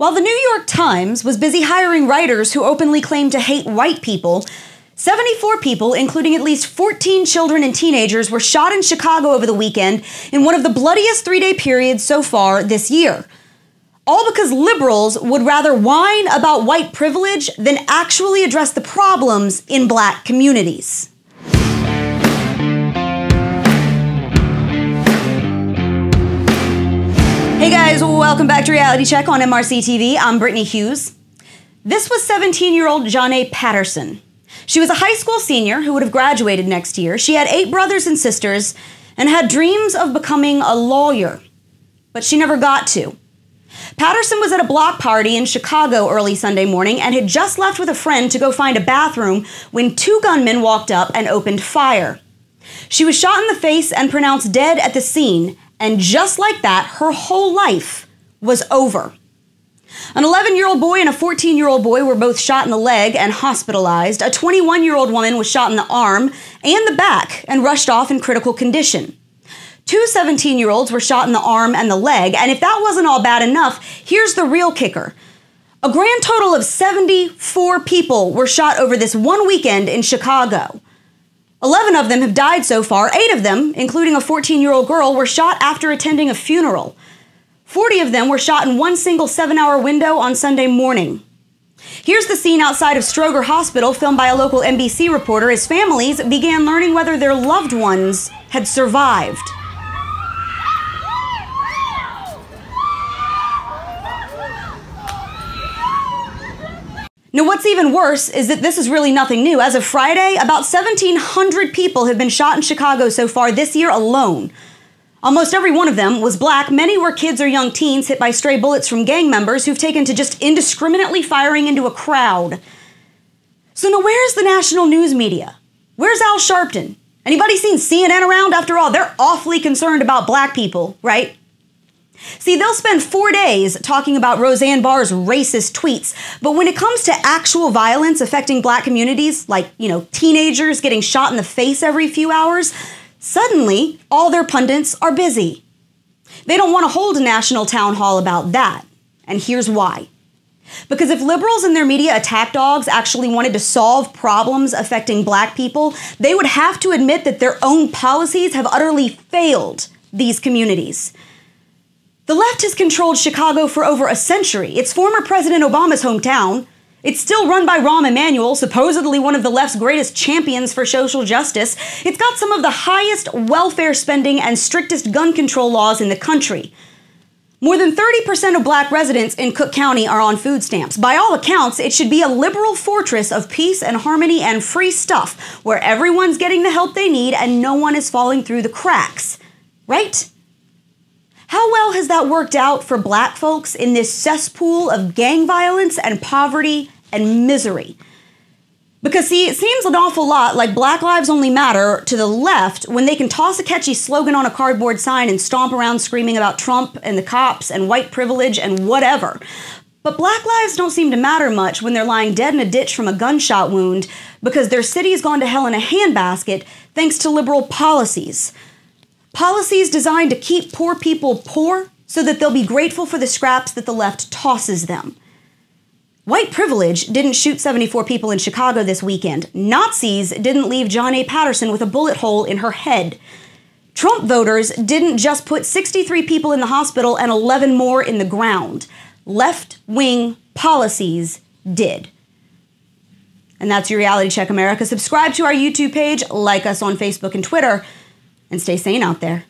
While the New York Times was busy hiring writers who openly claimed to hate white people, 74 people, including at least 14 children and teenagers, were shot in Chicago over the weekend in one of the bloodiest three-day periods so far this year. All because liberals would rather whine about white privilege than actually address the problems in black communities. Hey guys, welcome back to Reality Check on MRC TV. I'm Brittany Hughes. This was 17-year-old Janae Patterson. She was a high school senior who would have graduated next year. She had 8 brothers and sisters and had dreams of becoming a lawyer, but she never got to. Patterson was at a block party in Chicago early Sunday morning and had just left with a friend to go find a bathroom when 2 gunmen walked up and opened fire. She was shot in the face and pronounced dead at the scene, and just like that, her whole life was over. An 11-year-old boy and a 14-year-old boy were both shot in the leg and hospitalized. A 21-year-old woman was shot in the arm and the back and rushed off in critical condition. 2 17-year-olds were shot in the arm and the leg, and if that wasn't all bad enough, here's the real kicker. A grand total of 74 people were shot over this one weekend in Chicago. 11 of them have died so far. 8 of them, including a 14-year-old girl, were shot after attending a funeral. 40 of them were shot in one single 7-hour window on Sunday morning. Here's the scene outside of Stroger Hospital, filmed by a local NBC reporter, as families began learning whether their loved ones had survived. Now, what's even worse is that this is really nothing new. As of Friday, about 1,700 people have been shot in Chicago so far this year alone. Almost every one of them was black. Many were kids or young teens hit by stray bullets from gang members who've taken to just indiscriminately firing into a crowd. So now where's the national news media? Where's Al Sharpton? Anybody seen CNN around? After all, they're awfully concerned about black people, right? See, they'll spend 4 days talking about Roseanne Barr's racist tweets, but when it comes to actual violence affecting black communities, like, teenagers getting shot in the face every few hours, suddenly all their pundits are busy. They don't want to hold a national town hall about that, and here's why. Because if liberals and their media attack dogs actually wanted to solve problems affecting black people, they would have to admit that their own policies have utterly failed these communities. The left has controlled Chicago for over a century. It's former President Obama's hometown. It's still run by Rahm Emanuel, supposedly one of the left's greatest champions for social justice. It's got some of the highest welfare spending and strictest gun control laws in the country. More than 30% of black residents in Cook County are on food stamps. By all accounts, it should be a liberal fortress of peace and harmony and free stuff, where everyone's getting the help they need and no one is falling through the cracks. Right? How well has that worked out for black folks in this cesspool of gang violence and poverty and misery? Because, see, it seems an awful lot like Black Lives Only Matter to the left when they can toss a catchy slogan on a cardboard sign and stomp around screaming about Trump and the cops and white privilege and whatever. But black lives don't seem to matter much when they're lying dead in a ditch from a gunshot wound because their city's gone to hell in a handbasket thanks to liberal policies. Policies designed to keep poor people poor so that they'll be grateful for the scraps that the left tosses them. White privilege didn't shoot 74 people in Chicago this weekend. Nazis didn't leave Janae Patterson with a bullet hole in her head. Trump voters didn't just put 63 people in the hospital and 11 more in the ground. Left-wing policies did. And that's your Reality Check America. Subscribe to our YouTube page, like us on Facebook and Twitter, and stay sane out there.